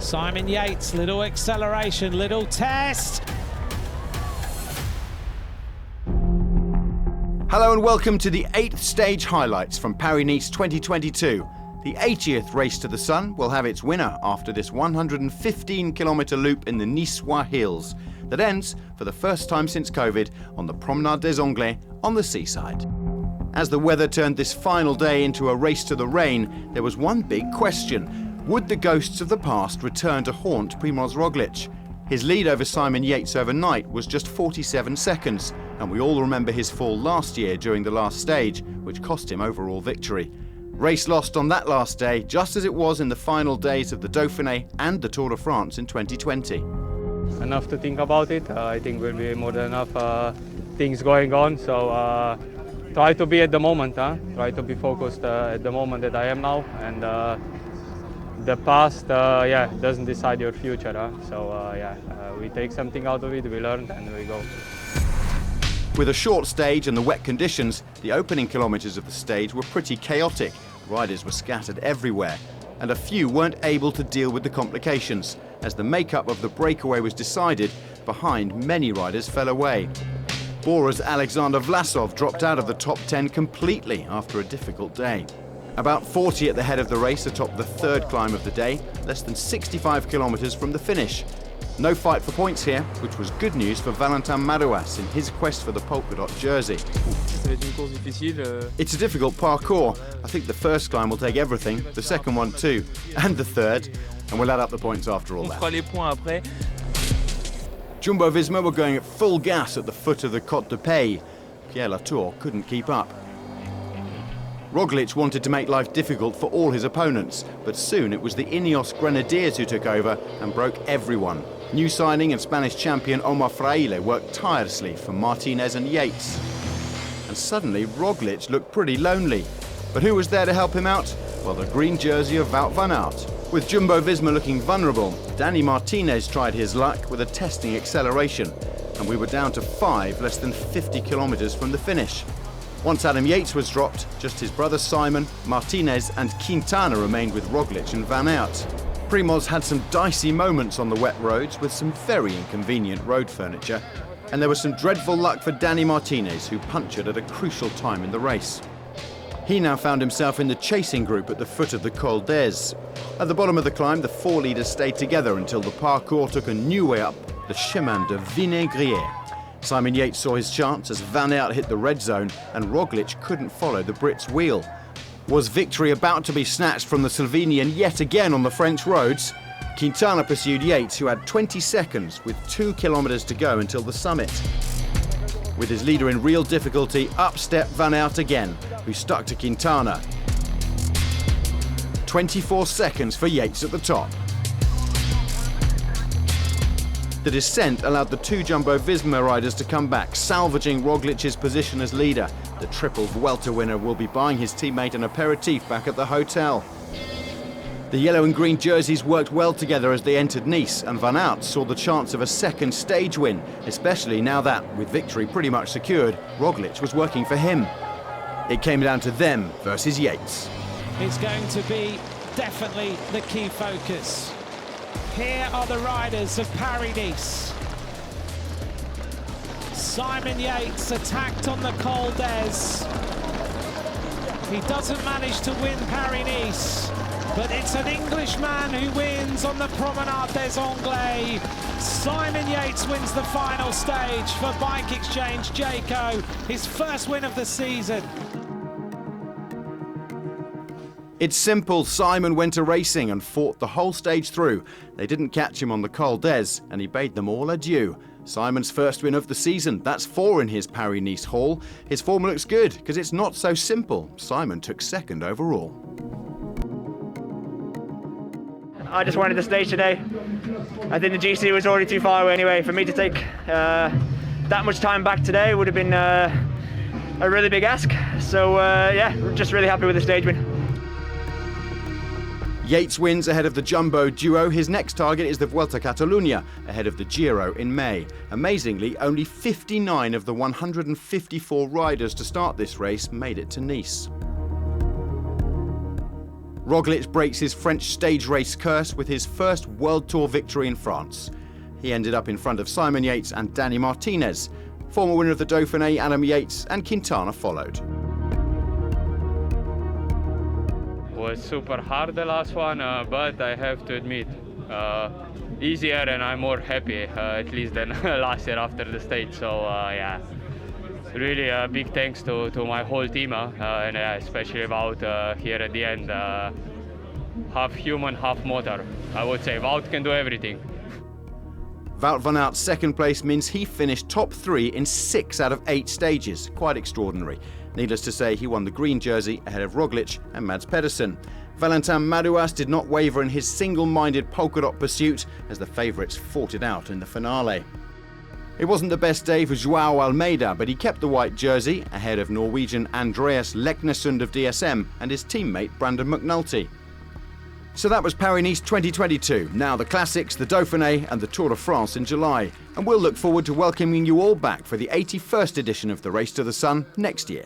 Simon Yates, little acceleration, little test. Hello and welcome to the 8th stage highlights from Paris-Nice 2022. The 80th race to the sun will have its winner after this 115-kilometre loop in the Niçois hills that ends, for the first time since COVID, on the Promenade des Anglais on the seaside. As the weather turned this final day into a race to the rain, there was one big question. Would the ghosts of the past return to haunt Primož ROGLIČ? His lead over Simon Yates overnight was just 47 seconds, and we all remember his fall last year during the last stage, which cost him overall victory. Race lost on that last day, just as it was in the final days of the Dauphiné and the Tour de France in 2020. Enough to think about it. I think will be more than enough things going on, so try to be at the moment, try to be focused at the moment that I am now, and the past doesn't decide your future, we take something out of it, we learn, and we go. With a short stage and the wet conditions, the opening kilometres of the stage were pretty chaotic. Riders were scattered everywhere, and a few weren't able to deal with the complications. As the makeup of the breakaway was decided, behind many riders fell away. Bora's Alexander Vlasov dropped out of the top 10 completely after a difficult day. About 40 at the head of the race atop the third climb of the day, less than 65 kilometres from the finish. No fight for points here, which was good news for Valentin Madouas in his quest for the polka dot jersey. It's a difficult parcours. I think the first climb will take everything, the second one too, and the third, and we'll add up the points after all that. Jumbo-Visma were going at full gas at the foot of the Côte de Pays. Pierre Latour couldn't keep up. ROGLIČ wanted to make life difficult for all his opponents, but soon it was the INEOS Grenadiers who took over and broke everyone. New signing and Spanish champion Omar Fraile worked tirelessly for Martinez and Yates. And suddenly ROGLIČ looked pretty lonely. But who was there to help him out? Well, the green jersey of Wout van Aert. With Jumbo-Visma looking vulnerable, Danny Martinez tried his luck with a testing acceleration, and we were down to 5 less than 50 kilometres from the finish. Once Adam Yates was dropped, just his brother Simon, Martinez and Quintana remained with ROGLIČ and Van Aert. Primož had some dicey moments on the wet roads with some very inconvenient road furniture, and there was some dreadful luck for Danny Martinez, who punctured at a crucial time in the race. He now found himself in the chasing group at the foot of the Col d'Ez. At the bottom of the climb, the 4 leaders stayed together until the parcours took a new way up, the Chemin de Vinaigrière. Simon Yates saw his chance as Van Aert hit the red zone and ROGLIČ couldn't follow the Brit's wheel. Was victory about to be snatched from the Slovenian yet again on the French roads? Quintana pursued Yates, who had 20 seconds with 2 kilometres to go until the summit. With his leader in real difficulty, up stepped Van Aert again, who stuck to Quintana. 24 seconds for Yates at the top. The descent allowed the 2 Jumbo-Visma riders to come back, salvaging ROGLIČ's position as leader. The triple Vuelta winner will be buying his teammate an aperitif back at the hotel. The yellow and green jerseys worked well together as they entered Nice, and Van Aert saw the chance of a second stage win, especially now that, with victory pretty much secured, ROGLIČ was working for him. It came down to them versus Yates. It's going to be definitely the key focus. Here are the riders of Paris-Nice. Simon Yates attacked on the Col d'Ez. He doesn't manage to win Paris-Nice, but it's an Englishman who wins on the Promenade des Anglais. Simon Yates wins the final stage for BIKEEXCHANGE-JAYCO, his first win of the season. It's simple. Simon went a racing and fought the whole stage through. They didn't catch him on the Col d'Ez, and he bade them all adieu. Simon's first win of the season. That's 4 in his Paris-Nice haul. His form looks good, because it's not so simple. Simon took second overall. I just wanted the stage today. I think the GC was already too far away anyway. For me to take that much time back today would have been a really big ask. So just really happy with the stage win. Yates wins ahead of the Jumbo duo. His next target is the Vuelta Catalunya, ahead of the Giro in May. Amazingly, only 59 of the 154 riders to start this race made it to Nice. Roglič breaks his French stage race curse with his first World Tour victory in France. He ended up in front of Simon Yates and Danny Martinez. Former winner of the Dauphiné, Adam Yates, and Quintana followed. It was super hard the last one, but I have to admit, easier and I'm more happy at least than last year after the stage. So yeah, really a big thanks to my whole team and especially Wout here at the end. Half human, half motor. I would say Wout can do everything. Wout van Aert's second place means he finished top 3 in 6 out of 8 stages. Quite extraordinary. Needless to say, he won the green jersey ahead of Roglič and Mads Pedersen. Valentin Madouas did not waver in his single-minded polka dot pursuit as the favourites fought it out in the finale. It wasn't the best day for João Almeida, but he kept the white jersey ahead of Norwegian Andreas Leknesund of DSM and his teammate Brandon McNulty. So that was Paris-Nice 2022. Now the Classics, the Dauphiné and the Tour de France in July. And we'll look forward to welcoming you all back for the 81st edition of the Race to the Sun next year.